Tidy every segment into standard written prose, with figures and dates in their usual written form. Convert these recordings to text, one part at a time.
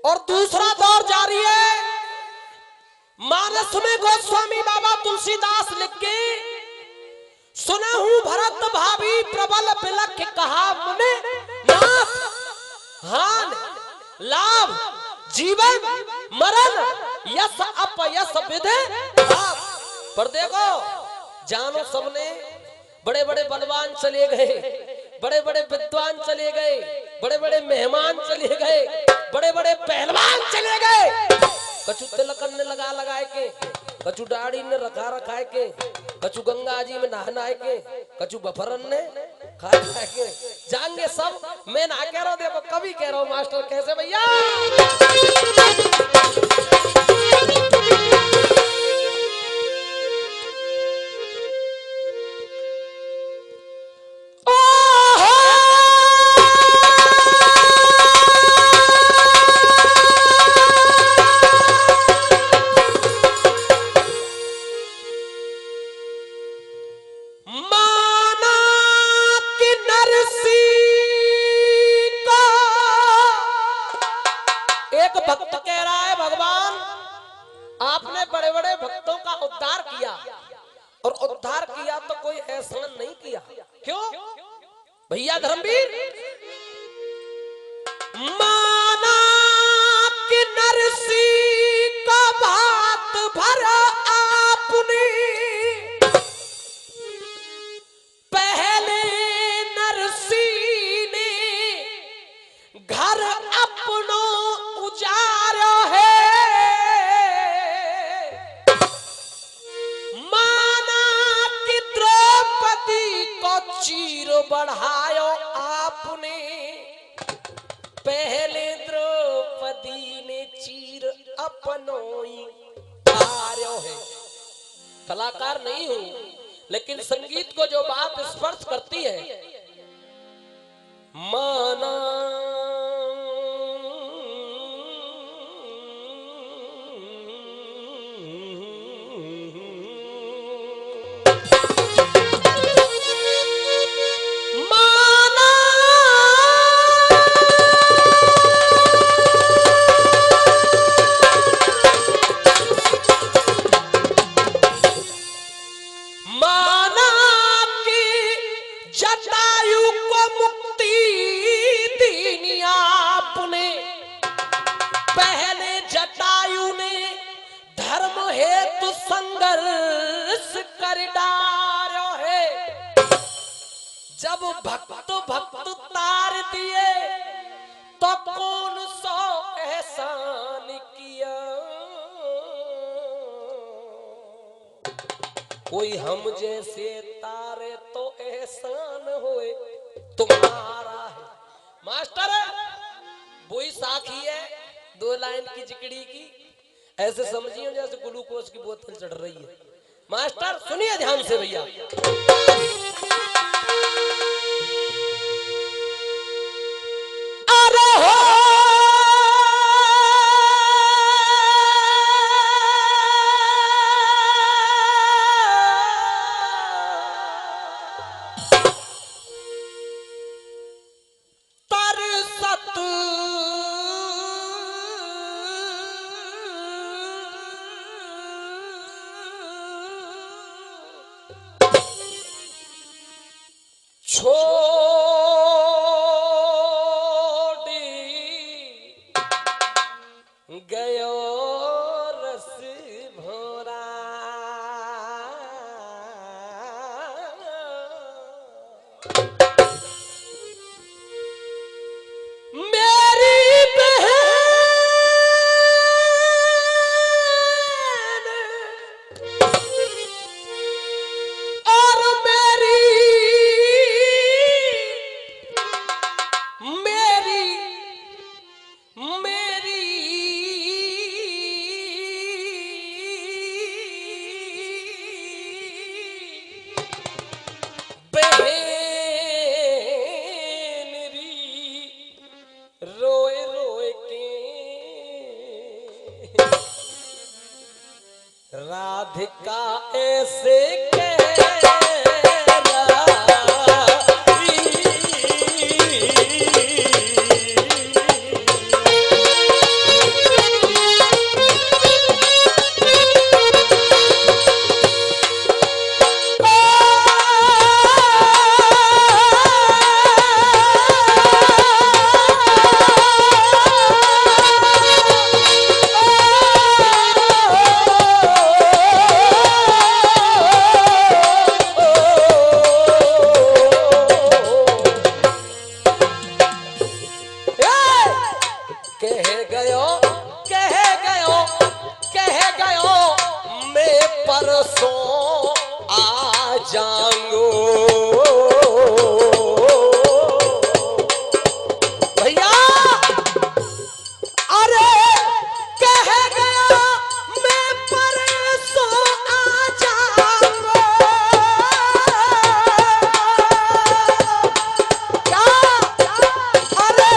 और दूसरा दौर जारी है। मानस में गोस्वामी बाबा तुलसीदास लिख के सुने हूं भरत भाभी प्रबल बिलख कहा मुने नाथ हान लाभ जीवन मरण यश अपयश विधे पर देखो जानो सबने बड़े बड़े बलवान चले गए, बड़े बड़े विद्वान चले गए, बड़े बड़े मेहमान चले गए, बड़े बड़े पहलवान चले गए। कछु तिलकन ने लगा लगाए के, कछु दाढ़ी ने रखा रखा के, कछु गंगा जी में नहा के, कछु बफरन ने खा के जाएंगे सब। मैं ना कह रहा हूं, देखो कभी कह रहा हूं मास्टर कैसे भैया। भक्त कह रहा है भगवान आपने बड़े बड़े भक्तों का उद्धार किया, और उद्धार किया तो कोई एहसान नहीं किया। क्यों भैया धर्मवीर? माना कि नरसी का भात भर आपने, पहले नरसी ने घर अपनो उजारो है। माना कि द्रौपदी को चीर बढ़ायो आपने, पहले द्रौपदी ने चीर अपनोई आर्यो है। कलाकार नहीं हूं, लेकिन संगीत को जो बात स्पर्श करती है, माना संघर्ष कर डारो है। जब भक्त भक्त तार दिए तो कौन सो एहसान किया। कोई हम जैसे तारे तो एहसान होए तुम्हारा है। मास्टर वही साखी है 2 लाइन की जिकड़ी की, ऐसे समझिए जैसे ग्लूकोज की बोतल चढ़ रही है। मास्टर सुनिए ध्यान से भैया। अरे हो गयो रस भोरा, मेरी बहन और मेरी राधिका ऐसे कह गयो कह गयो कह गयो मैं परसों आ जाऊंगो। भैया अरे कह गया मैं परसों आ जाऊंगा। क्या अरे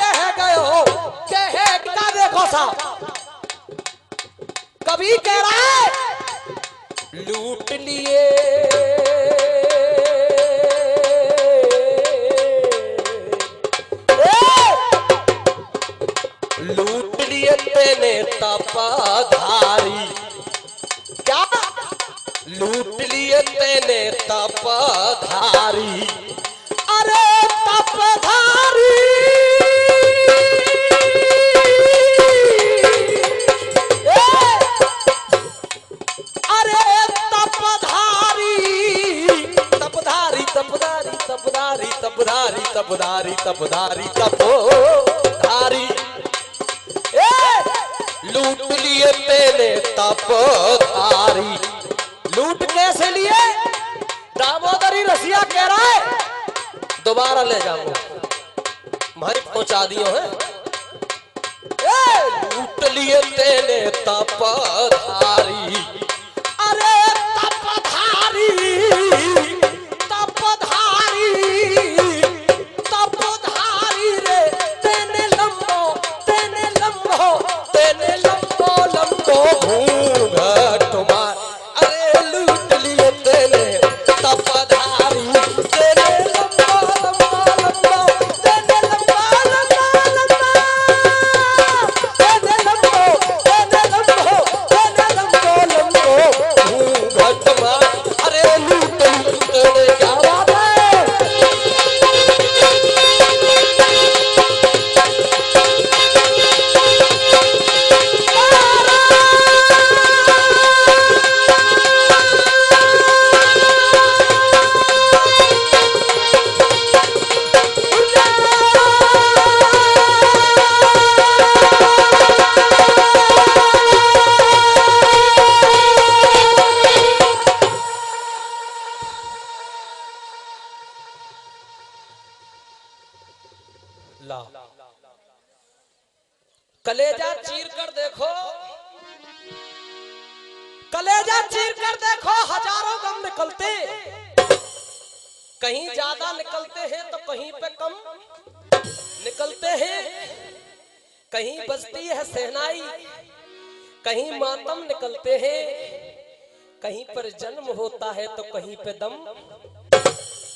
कह गयो कहता देखो साहब कभी कह रहा है लूट लिए लूट लिए तेने तपधारी। क्या लूट लिए तेने तपधारी अरे तपधारी अरे तपधारी तपधारी तपधारी तपधारी तपधारी तपधारी तपधारी तपधारी लूट लिए तेने तपधारी। लूट कैसे लिए दामोदरी रसिया कह रहा है दोबारा ले जाऊंगा भाई पहुंचा दियो है। लूट लिए तेने तपधारी अरे तपधारी तपधारी तपधारी रे तेने लंबो लंबो घूंघट मार अरे लूट लिए तेने तपधारी तेने लंबो लंबो तेने लंबो लंबो तेने लंबो घूंघट मार अरे लूट तेने क्या बात है। ला कलेजा चीर कर देखो कलेजा चीर कर देखो हजारों गम निकलते कहीं ज्यादा निकलते हैं तो कहीं पे कम निकलते हैं। कहीं बजती है सहनाई कहीं मातम निकलते हैं। कहीं पर जन्म होता है तो कहीं पे दम।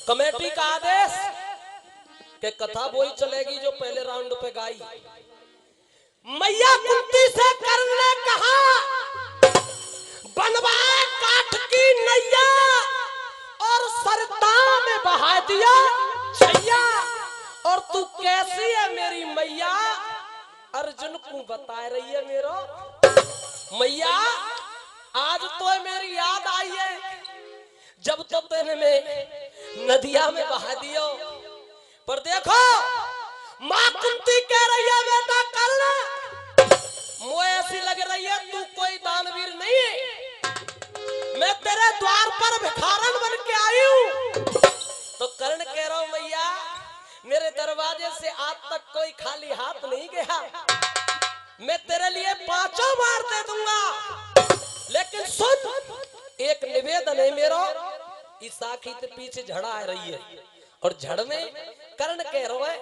कमेटी का आदेश कि कथा वही चलेगी जो पहले राउंड पे गाई। मैया कुंती से कर्ण ने कहा बनवाए काठ की नैया और सरता में बहा दिया छैया और तू कैसी है मेरी मैया अर्जुन को बता रही है मेरो मैया आज तो मेरी याद आई है जब तो तेने में नदिया में बहा दियो। पर देखो मां कुंती कह रही है बेटा कर्ण मुझे ऐसी लग रही है तू कोई दानवीर नहीं है मैं तेरे द्वार पर भिखारन बन के आई हूं। तो कर्ण कह रहा हूं मैया मेरे दरवाजे से आज तक कोई खाली हाथ नहीं गया मैं तेरे लिए 5 मार दे दूंगा। लेकिन सुन एक निवेदन है मेरा इस साखी के पीछे झड़ा आ रही है और झड़ में कर्ण कह रहा है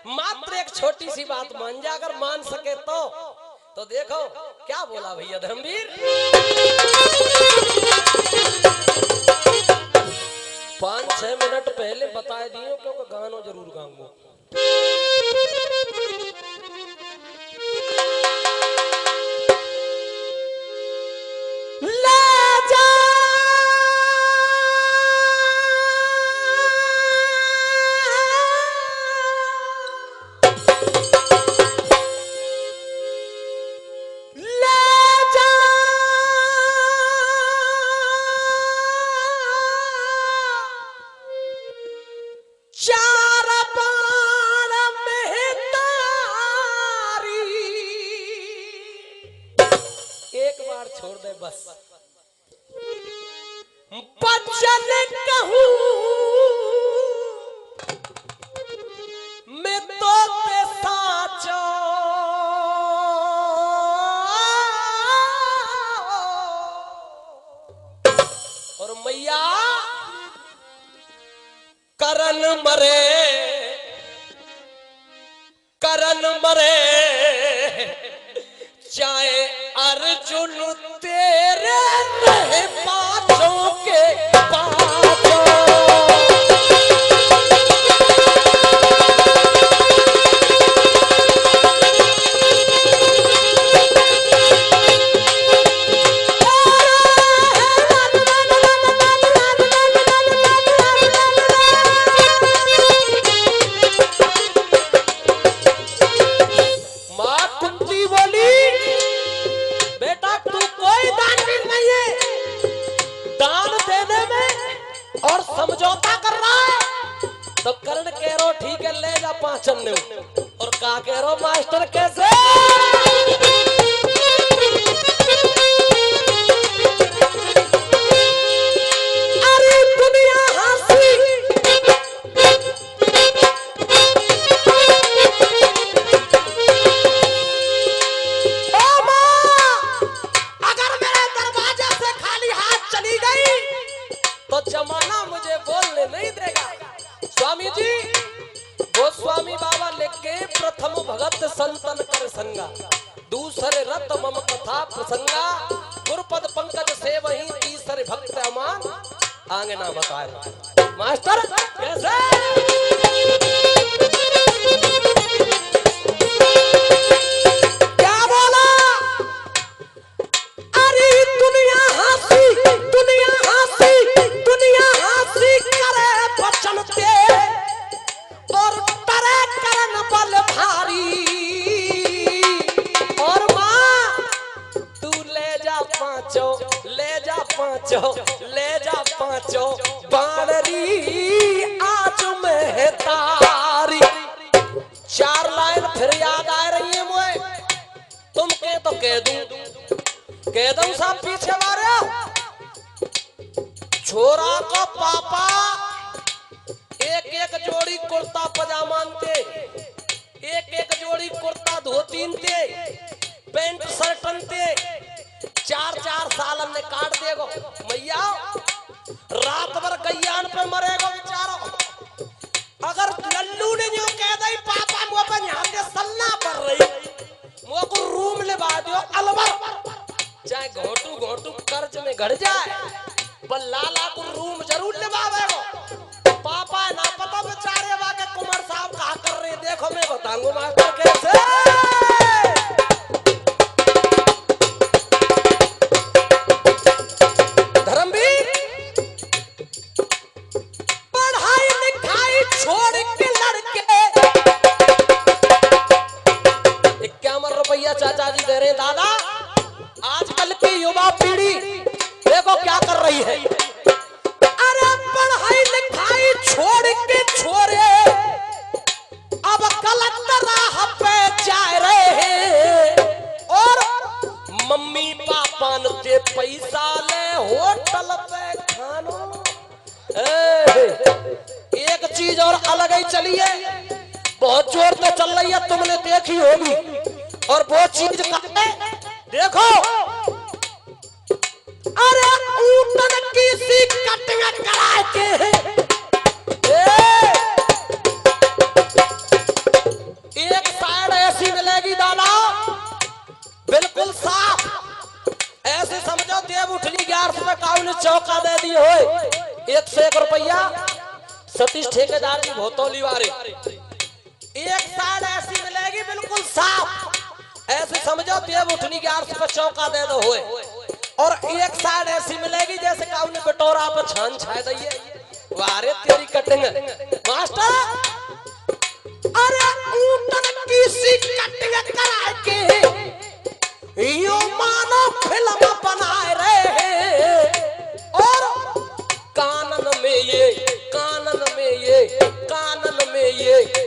मात्र एक छोटी सी बात मान जा अगर मान सके तो देखो क्या बोला भैया धर्मवीर 5-6 मिनट पहले बता दिए क्योंकि गानों जरूर गाऊंगा। चार बाण छोड़ दे बस। बचन कहूं मैं तो ते साचो और मैया करन मरे चाहे अर्जुन तेरे रहे पांचों के पांचों। समझौता कर रहा है तो कर्ण कह रो ठीक है ले जा पाचन ने और का कह रो मास्टर कैसे अरे दुनिया हंसी ओ मां अगर मेरे दरवाजे से खाली हाथ चली गई तो जमाना मुझे बोलने नहीं देगा। स्वामी जी गोस्वामी बाबा लिख के प्रथम भगत संतन कर संगा दूसरे रत मम कथा प्रसंगा गुरुपद पंकज से वही तीसरे भक्त अमान आगे ना बताए मास्टर कैसे क्या बोला अरे दुनिया हंसी करे बचन ते और टरे करन बल भारी और मां तू ले जा पांचों बानरी आज में तारी। चार लाइन फिर याद आ रही है मुझे तुम के तो कह दूं साहब पीछे मारे छोरा का पापा एक एक जोड़ी कुर्ता पजामा थे एक जोड़ी कुर्ता धोती थे पैंट शर्ट थे 4 साल ने काट देगो मैया रात भर गैयान पे मरेगो बेचारो। अगर लल्लू ने जो कह दई पापा मुझे पर यहाँ के सन्ना पड़ रही मुझे को रूम लिवा दो अलवर चाहे घोटू कर्ज में घड़ जाए पर लाला को रूम जरूर लिवावेगो। पापा ना पता बेचारे वाके कुमार साहब कहा कर रहे देखो मैं बताऊंगा मास्टर कैसे धर्मवीर पढ़ाई लिखाई छोड़ के लड़के 51 रुपया चाचा जी दे रहे दादा। आजकल की युवा पीढ़ी देखो क्या कर रही है अरे पढ़ाई लिखाई छोड़ के छोरे अब गलत राह पे जा रहे हैं और मम्मी पापा ने पैसा ले होटल पे खानो। एक चीज और अलग ही चली है बहुत जोर पे चल रही है तुमने देखी होगी और वो चीज का देखो अरे ऊटन की सी कटिंग करा के एक साइड ऐसी मिलेगी दादा बिल्कुल साफ ऐसे समझो देव उठनी 11 रुपए काउन चौका दे दी हो 101 रुपया सतीश ठेकेदार की भोतौली वाले एक साइड ऐसी मिलेगी बिल्कुल साफ ऐसे समझो देव उठनी 11 रुपए चौका दे दो होए और एक साइड ऐसी मिलेगी जैसे काउन बटोरा पर छान छाए दइए वारे तेरी कटिंग मास्टर अरे ऊटन की सी कटिंग करा के यो मानो फिल्म बनाए रहे हैं और कानन में ये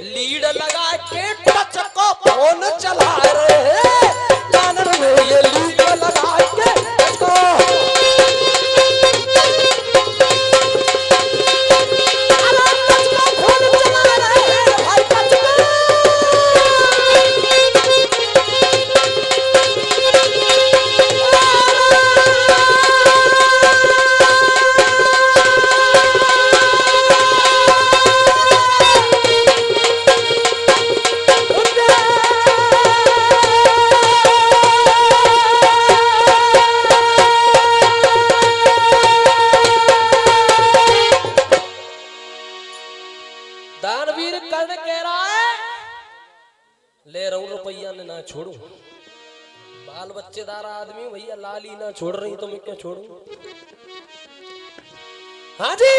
लीड लगा के टच को फोन चला रहे हैं कानन में ये लीड लगा के ना छोड़ू, बाल बच्चेदार आदमी भैया, लाल ही ना छोड़ रही तो मैं क्या छोड़ू। हाँ जी,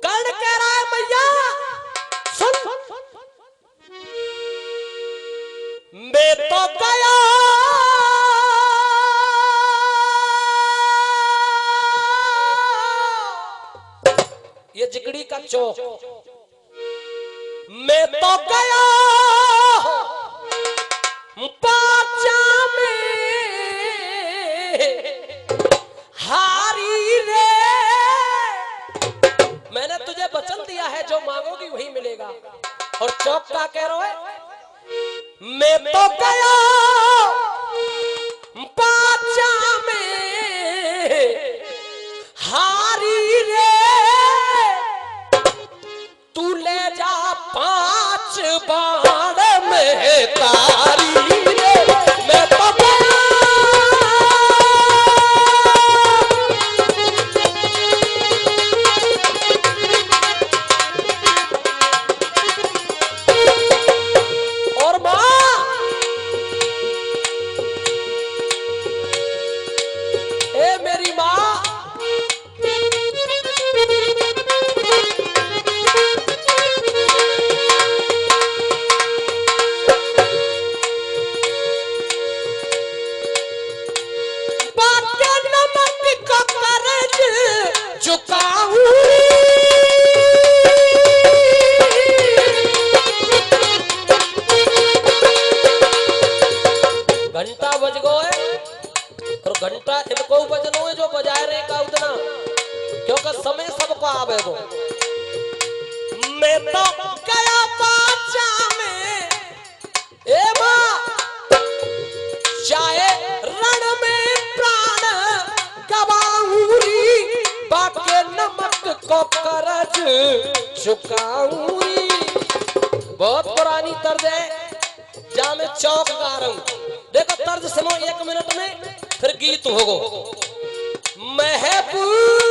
कर्ण कह रहा है भैया सुन, मैं तो गया ये जिगड़ी का चौक, मैं तो गया पाचा में हारी रे, मैंने तुझे वचन दिया है जो मांगोगी वही मिलेगा। और चौक का कह रहा है, मैं तो गया पाचा में हारी रे, तू ले जा 5 बाण में तारी रे, मैं तो और मां ए मेरी मां, घंटा बज गो है और घंटा इनको बजनो है जो बजाए रहे का उतना, क्योंकि समय सबको आवे गो। मैं तो गया पाचा में ए मां, चाहे रण में प्राण गवाऊंगी, बाके नमक को करज चुकाऊंगी। बहुत पुरानी तर्ज है, जहां मैं चौक गा रहा हूं। देखो तर्ज सुनो 1 मिनट में, फिर गीत होगो। महबूब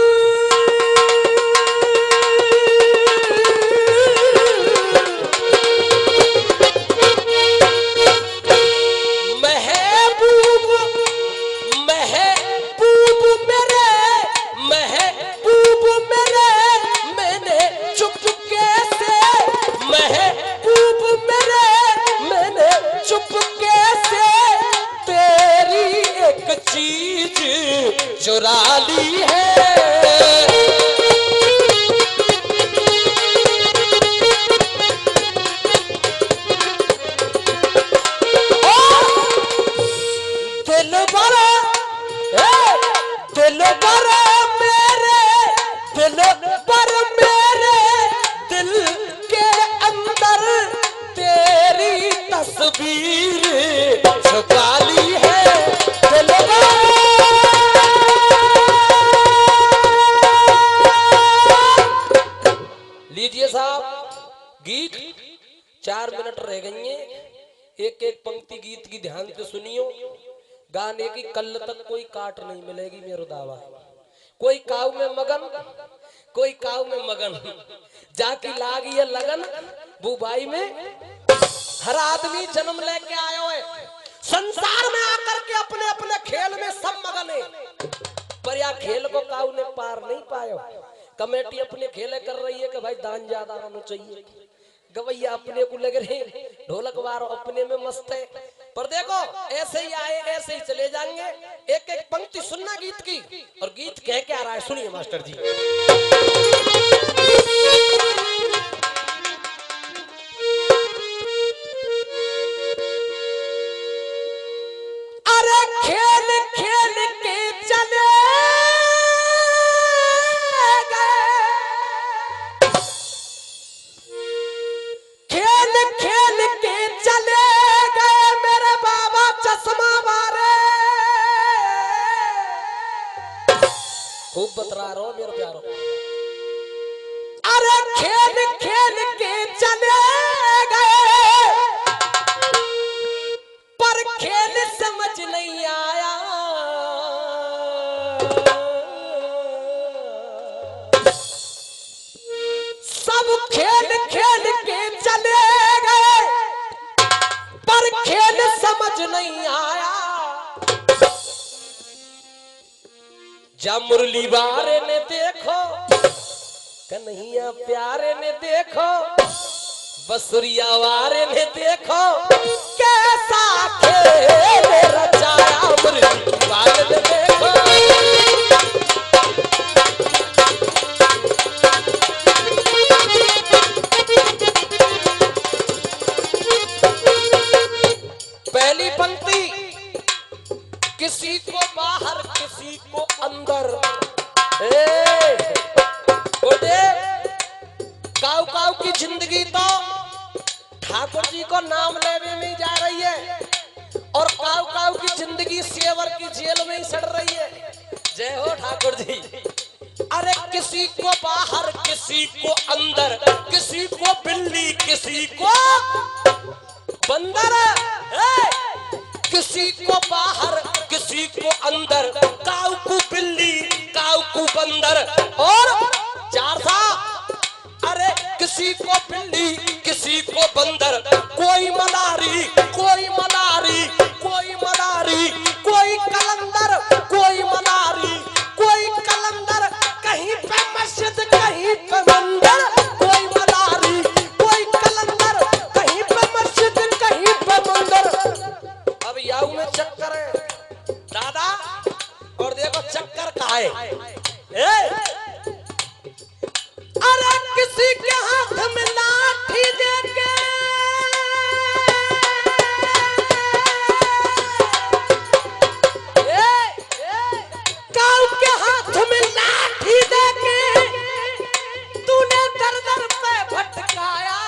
महबूब महबूब मेरे, महबूब मेरे, मैंने चुपके से महबूब मेरे, मैंने चुपके से तेरी एक चीज चुरा ली है। दिल भरा दिल भरा मेरे, दिल पर मेरे दिल के अंदर तेरी तस्वीर छुपा ली है। दिल लीजिए साहब, गीत 4 मिनट रह गई है, एक एक पंक्ति गीत की ध्यान से सुनियो। गाने की कल तक कोई काट नहीं मिलेगी मेरो दावा। कोई काऊ में मगन, कोई काऊ में मगन, जाकी लागी है लगन बुबाई में। हर आदमी जन्म लेके आयो है, संसार में आकर के अपने अपने खेल में सब मगन है, पर या खेल को काऊ ने पार नहीं पायो। कमेटी अपने खेले कर रही है कि भाई दान ज्यादा होना चाहिए, गवैया अपने को लग रहे, ढोलक वार अपने में मस्त है। पर देखो ऐसे ही आए ऐसे ही चले जाएंगे। एक एक पंक्ति सुनना गीत की, और गीत कह के आ रहा है, सुनिए मास्टर जी। अरे खेल खेल के चले खूब बतरा रहा हूं मेरे प्यारो। अरे खेल खेल के चले गए, पर खेल समझ नहीं आया। सब खेल खेल के चले गए, पर समझ नहीं आया। जब मुरली वारे ने देखो, कन्हैया प्यारे ने देखो, बसुरिया वारे ने देखो, कैसा खेल रचाया मुरली वारे ने देखो। पहली पंक्ति, किसी को बाहर किसी को अंदर। काऊ काऊ की जिंदगी तो ठाकुर जी को नाम लेने में जा रही है, और काऊ काऊ की जिंदगी सेवर की जेल में ही सड़ रही है। जय हो ठाकुर जी। अरे किसी को बाहर किसी को अंदर, किसी को बिल्ली किसी को बंदर, किसी को बाहर किसी को अंदर, काऊ को बिल्ली काऊ को बंदर। और चार सा, अरे किसी को बिल्ली किसी को बंदर, कोई मलारी कोई मलारी कोई मलारी, कोई कलंदर कोई मलारी कोई कलंदर, कहीं पे मस्जिद कहीं पे मंदिर, कोई मलारी कोई कलंदर, कहीं पे मस्जिद कहीं पे मंदिर। अब याऊ में चक्कर है दादा, और देखो चक्कर कहाँ है। अरे किसी के हाथ में लाठी देके, काऊ के हाथ में लाठी देके तूने दर दर पे भटकाया।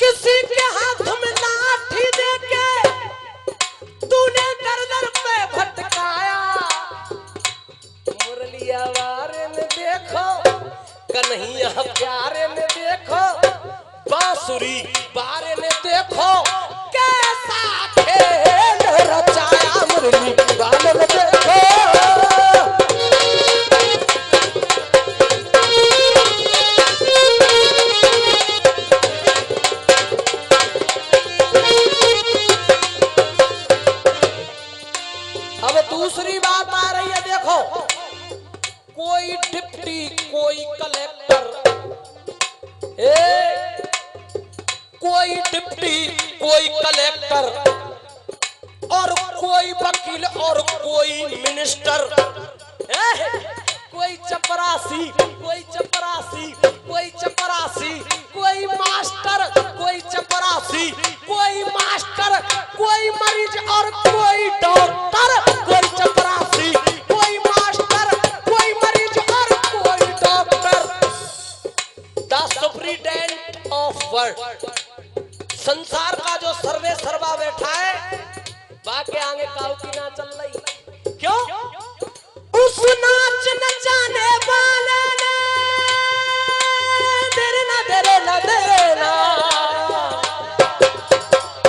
किसी के हाथ में लाठी देके तूने दर दर पे भटकाया। मुरलिया वारे ने देखो, कन्हैया प्यारे ने देखो, बांसुरी बारे ने देखो, कैसा खेल रचाया मुरली वाले ने देखो। अब दूसरी बात आ रही है, देखो कोई डिप्टी कोई कलेक्टर, कोई डिप्टी कोई कलेक्टर, और कोई वकील और कोई मिनिस्टर, कोई चपरासी कोई चपरासी कोई चपरासी, कोई मास्टर कोई चपरासी कोई मास्टर, कोई मरीज और कोई डॉक्टर, कोई चपरासी कोई मास्टर कोई मरीज और कोई doctor. The superintendent of world, संसार का जो सर्वे सर्वा बैठा है, बाकी आगे काऊ की ना चल रही। क्यों? उस नाच नचाने वाले ने देना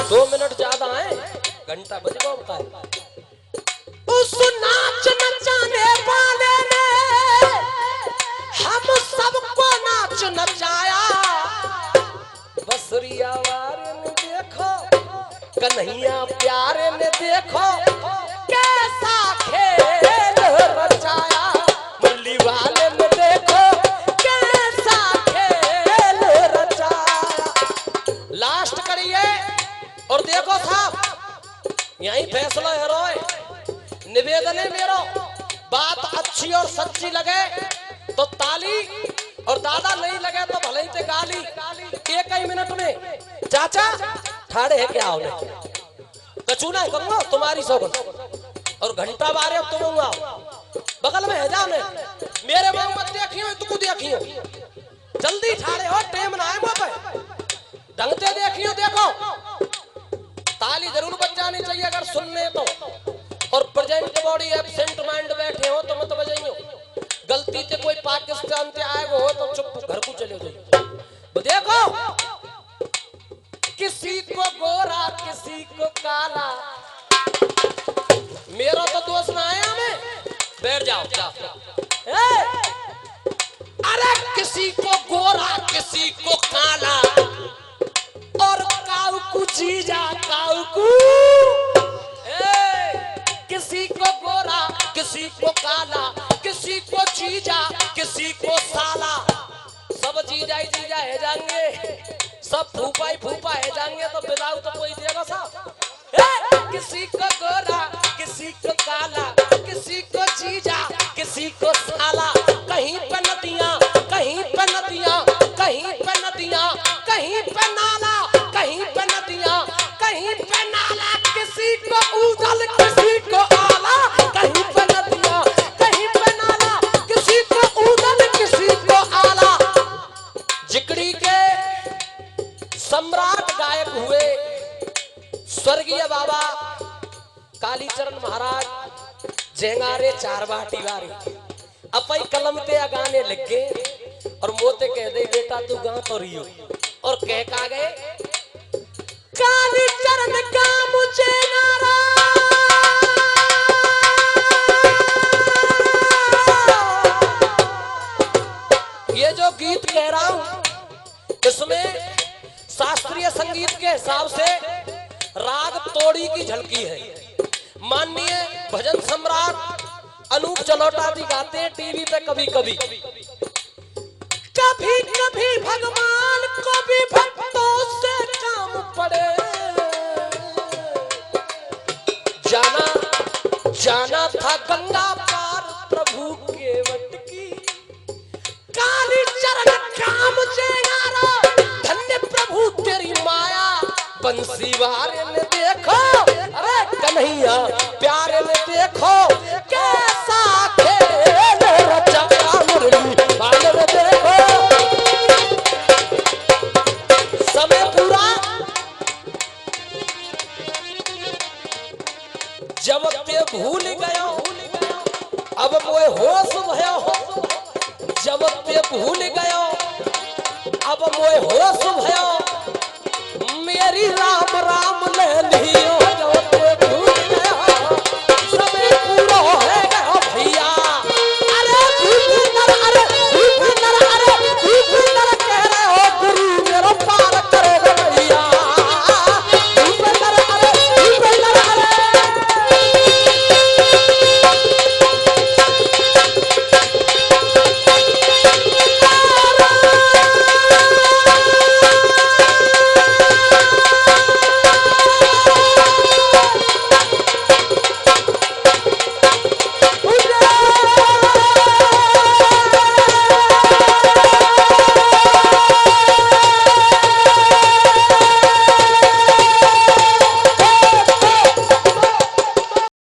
2 मिनट ज्यादा है, घंटा बजेगा बताए। उस नाच नचाने वाले ने हम सबको नाच नचाया। बसुरिया वारे ने देखो, कन्हैया प्यारे ने देखो, कैसा खेल रचाया मुरली वाले ने देखो, कैसा खेल रचाया। लास्ट करिए और देखो साहब, यही फैसला है रोए। निवेदन है मेरा, बात अच्छी और सच्ची लगे तो ताली, और दादा नहीं लगे तो भले ही गाली। एक ही मिनट में चाचा ठाड़े है क्या होने, कचूना है कहूँगा तुम्हारी सौगन, और घंटा बारे तुम आओ बगल में है जाने, मेरे मांग मत देखियो तू देखियो, जल्दी ठाड़े हो, टाइम ना है पे ढंगते देखियो। देखो ताली जरूर बज जानी चाहिए अगर सुनने तो, और प्रेजेंट बॉडी एब्सेंट माइंड बैठे हो तो मत बजाइयो। गलती से कोई पाकिस्तान से आए हो तो चुप घर को चले जाइए। देखो किसी को गोरा किसी को काला, मेरा तो दोस्त ना आया में, बैठ जाओ जाओ। अरे किसी को गोरा किसी को काला, और काऊ को चीज स्वर्गीय बाबा कालीचरण महाराज जेंगारे चार बाटी वारी अपई कलम ते गाने लग गए और मोते कह दे बेटा तू गा तो रियो और कह का गए कालीचरण का मुझे नारा ये जो गीत कह रहा हूं इसमें शास्त्रीय संगीत के हिसाब से राग तोड़ी की झलकी है। माननीय भजन सम्राट अनूप जलोटा जी गाते हैं टीवी पे कभी कभी कभी कभी भगवान को भी भक्तों से काम पड़े जाना जाना था गंगा पार प्रभु के वट की कालीचरण का मुझे नारा धन्य प्रभु तेरी माया बंसी वाले ने देखो अरे कन्हैया प्यारे ने देखो कैसा खेल रचा मुरली वाले ने देखो समय पूरा जब ते भूल गयो अब मोए होश भयो जब ते भूल गयो अब मोए होश भयो